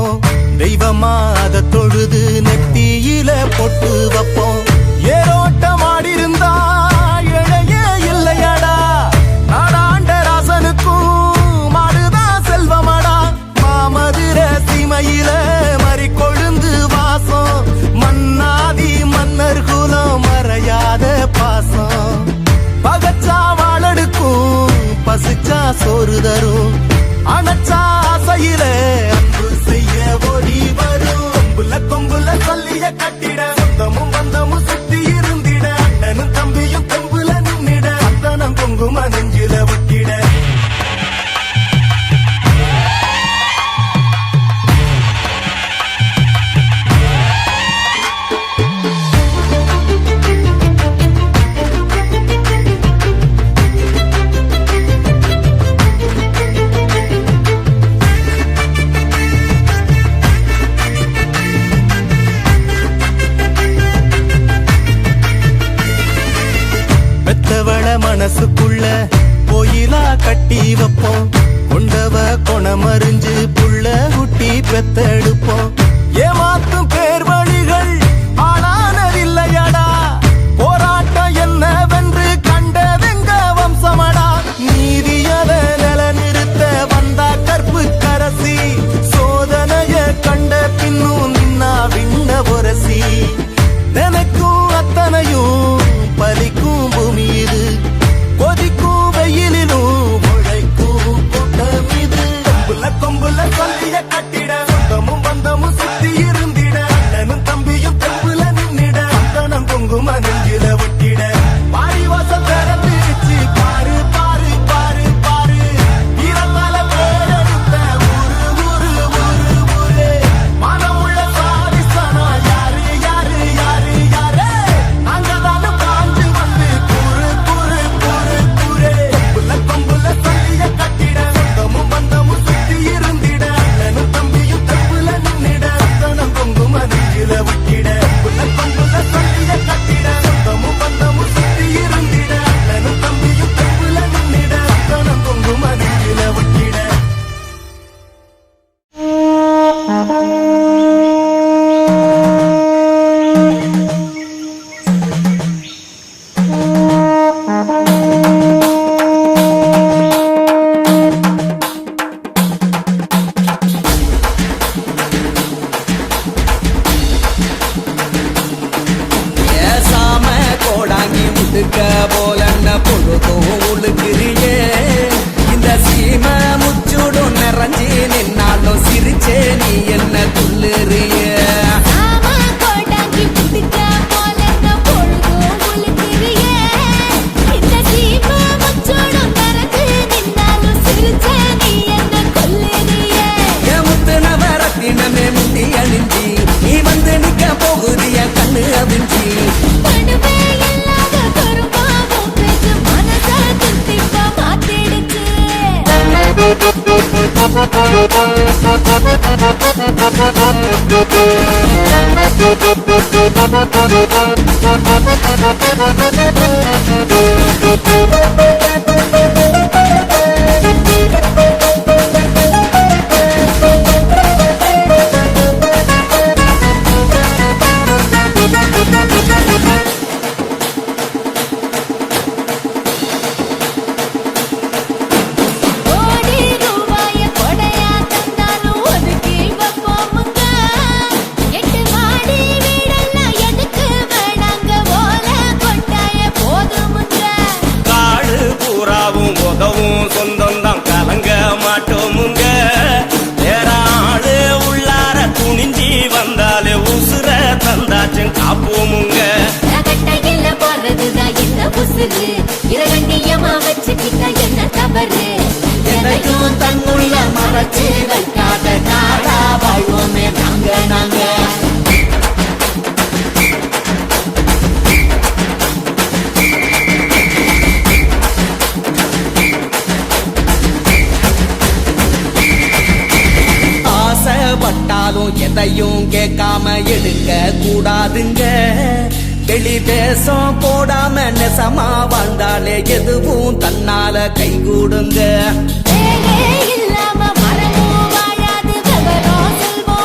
வைப்போம். தெய்வமா அத தொழுது நெத்தியில பொட்டு வைப்போம். ஏரோட்டம் ஆடிருந்தா இழையே இல்லையடா, நாடாண்ட ராசனுக்கும் மாடுதான் செல்வமடா. மாமதுர சீமையில மறி கொழுந்து வாசம், மன்னாதி மன்னர் குலம் மறையாத பாசம். பகச்சா வாழடுக்கும், பசிச்சா சோறு தரும், அணைச்சா ஆசையில அன்பு செய்ய ஓடி வரும். கொம்புல கொம்புல சொல்லிய கட்டிட, சொந்தமும் பந்தமும் சுத்தி இருந்திட, அண்ணனும் தம்பியும் கொம்புல நின்னிட, அத்தனம் குங்கும நெஞ்சில ஒட்டிட. மனசுக்குள்ள கோயிலா கட்டி வைப்போம். கொண்டவ கொணமறிஞ்சு புள்ள குட்டி பெத்தெடுப்போம். ஏமாத்தும் பேர் வழிகள் ஆளானதில்லையடா, போராட்டம் என்னவென்று கண்டதெங்க வம்சமடா. நீதியத நில நிறுத்த வந்தா கற்பு கரசி, சோதனைய கண்ட பின்னும் நின்னா விண்ண பொரசி. நினைக்கும் அத்தனையும் பலிக்கும் பூமி இது, கொதிக்கும் வெயிலிலும் உழைக்கும் கூட்டம் இது. கொம்புல கொம்புல சொல்லிய கட்டிட, சொந்தமும் பந்தமும் சுத்தி இருந்திட, அண்ணனும் தம்பியும் கொம்புல நின்னிட, அந்தனம் குங்கும நெஞ்சில ஒட்டிட. பாரி வாசல் திறந்துருச்சு பாரு பாரு பாரு பாரு, இரத்தால பேரெடுத்த ஊரு ஊரு ஊரு ஊரு. மனமுள்ள சாதிசனா யாரு யாரு யாரு யாரு, அங்கதானு காஞ்சு வந்து கூறு கூறு கூறு கூறு. கொம்புல கொம்புல சொல்லிய கட்டிட, சொந்தமும் பந்தமும் சுத்தி இருந்திட, அண்ணனும் தம்பியும் கொம்புல நின்னிட, அத்தனம் குங்கும நெஞ்சில ஒட்டிட. கொம்புல கொம்புல சொல்லிய கட்டிட, சொந்தமும் பந்தமும் சுத்தி இருந்திட, அண்ணனும் தம்பியும் கொம்புல நின்னிட, அத்தனம் குங்கும நெஞ்சில ஒட்டிட. ஏசாம கோடாங்கி முடுக்க போலன்ன பொழுதும் உழுக்கிறியே, இந்த சீம முச்சுடும் நிறைஞ்சி நின்னாலும் சிரிச்சே நீ என்ன துள்ளுறிய. ரத்தினமே முட்டி அணிஞ்சி நீ வந்து நிக்க போகுதிய கண்ணு அவிஞ்சி. உதவும் சொந்தம் கலங்க மாட்டோமுங்க. வேற ஆளு உள்ளார துணிஞ்சி வந்தாலே உசுர தந்தாச்சும் காப்போமுங்க. போறதுதான் என்ன உசுறு, இரகண்டியமா வச்சுக்கிட்ட என்ன தவறு. எதையும் தன்னுள்ள மறைச்சு வைக்காத நாடா வாழ்வோமே நாங்க நாங்க. ஆசைப்பட்டாலும் எதையும் கேட்காம எடுக்க கூடாதுங்க. வெளி தேசம் போடாம நெசமா வாழ்ந்தாலே எதுவும் தன்னால கைகூடுங்க. இல்லாம மரமும் வாழாது, விவரம் செல்வம்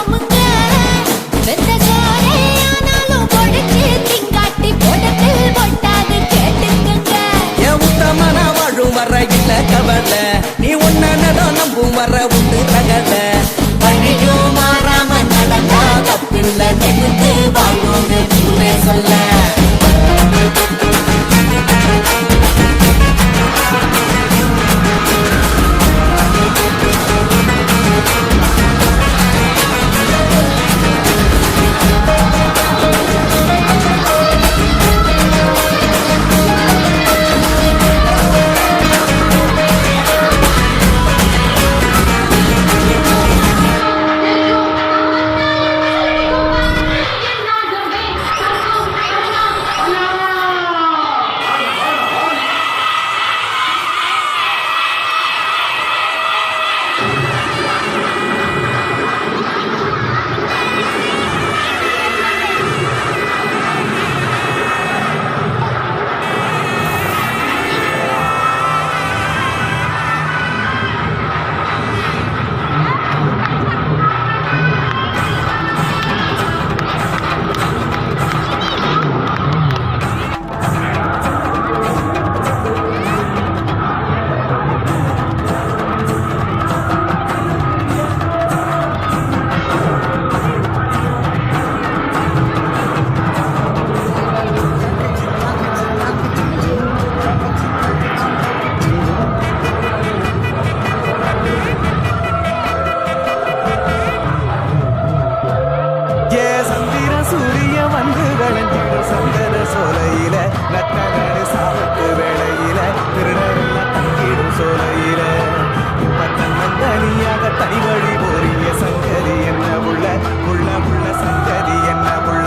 தனி வழி போறிய சங்கதி என்ன புள்ள புள்ள புள்ள சங்கதி என்ன புள்ள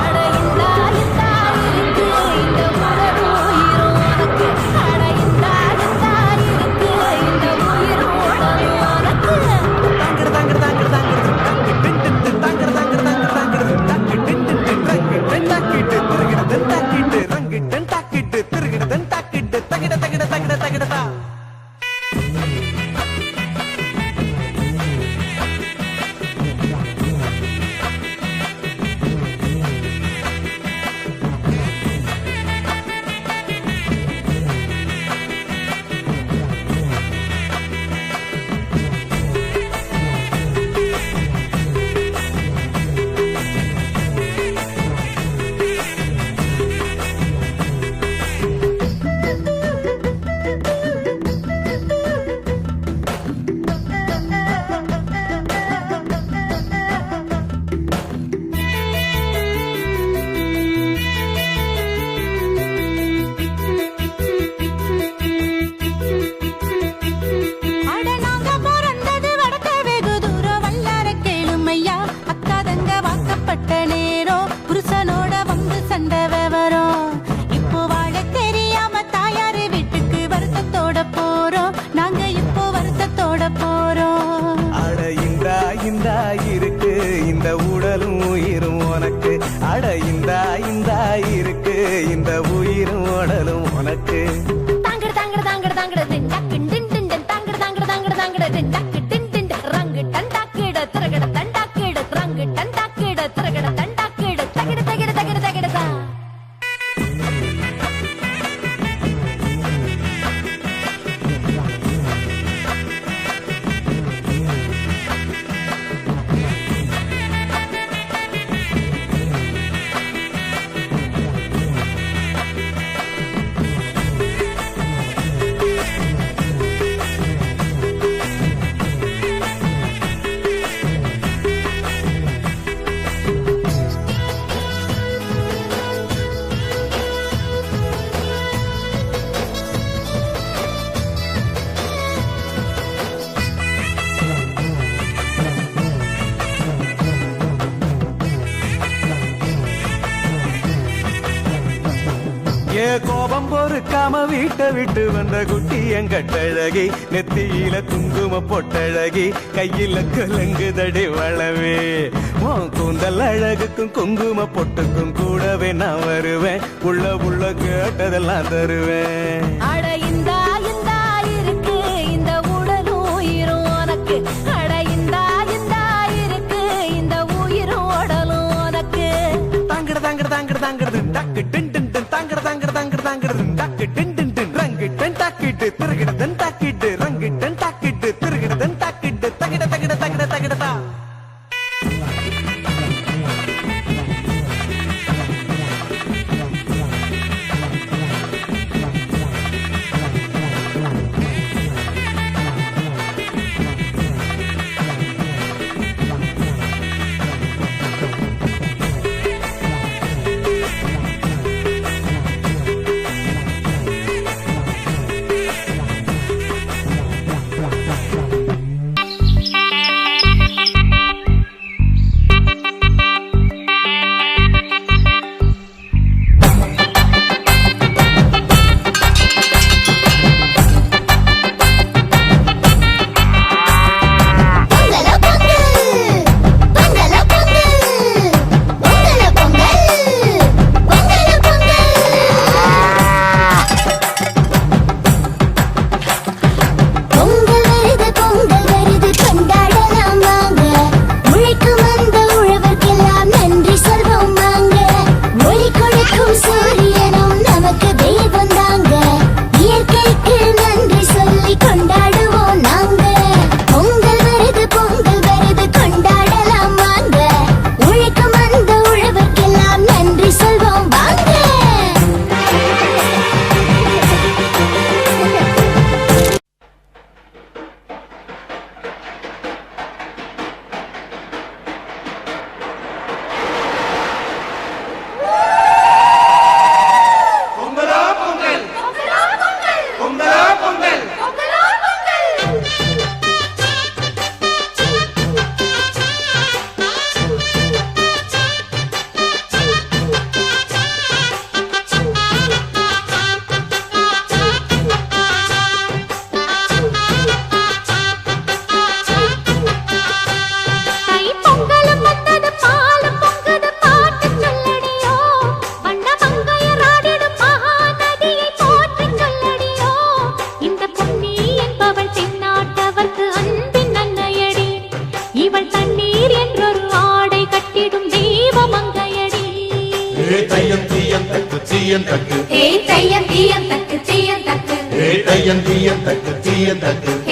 அட இந்தா இந்தா இருக்கு இந்த உடலும் உயிரும் உனக்கு அட இந்தா இந்தா இருக்கு இந்த உயிரும் உடலும் உனக்கு தாங்கட தாங்கட தாங்கட தாங்கட தாங்கட தாங்கட தாங்கட தாங்கட தாக்கிட்டு திருகிட தாக்கிட்டு ரங்கிட்டு தாக்கிட்டு திருகிட தாக்கிட்டு தகிட தகிட தகிட தகிடதா அட நாங்க பிறந்தது வடக்க வெகு தூரம் வல்லார கேளுமையா அக்கா தங்க வாக்கப்பட்ட நேரம் புருஷனோட வந்து சண்டை விவரம் இப்போ வாழ தெரியாம தாயாரு வீட்டுக்கு வருத்தத்தோட போறோம் நாங்க இப்போ வருத்தத்தோட போறோம் அட இந்தா இந்தா இருக்கு இந்த உடலும் உயிரும் உனக்கு அட இந்தா இந்தா இருக்கு இந்த உயிரும் உடலும் உனக்கு தாங்கட தாங்கட தாங்கட தாங்கட திண்டக்கு டிண்டிண்ட தாங்கட தாங்கட தாங்கட தாங்கட திண்டக்கு டிண்டிண்ட ரங்கு டண்டாக்கிட திரகட தண்டாக்கிட ரங்கு டண்டாக்கிட திரகட தண்டாக்கிட தகிட தகிட தகிட தகிடதா ஏ கோபம் பொறுக்காம வீட்டை விட்டு வந்த குட்டி எங்கட்டழகி நெத்தியில குங்கும பொட்டழகி கையில கலங்குதடி வளவே உன் கூந்தல் அழகுக்கும் குங்கும பொட்டுக்கும் கூடவே நான் வருவேன் உள்ள உள்ள கேட்டதெல்லாம் தருவேன் அட இந்தா இந்தா இருக்கு இந்த உடலும் உயிரும் உனக்கு அட இந்தா இந்தா இருக்கு இந்த உயிரும் உடலும் உனக்கு தாங்கட தாங்கட தாங்கட தாங்கட டக்கு டின் டின் டின் தாங்கட தாங்கட தாங்கட தாங்கட டக்கு டின் டின் டின் ரங்கு டன் டாக்கிட்டு திருகிட தன் டாக்கிட்டு ரங்கு டன் டாக்கிட்டு திருகிட தன் டாக்கிட்டு தகிட தகிட தகிட தகிடதா சீர் என்றொரு ஆடை கட்டிடும் தெய்வ மங்கையடி தையம் தீயம் தக்கு தீயம் தக்கு தையம் தீயம் தக்கு தீயம் தக்கு தையம் தீயம் தக்கு தீயம் தக்கு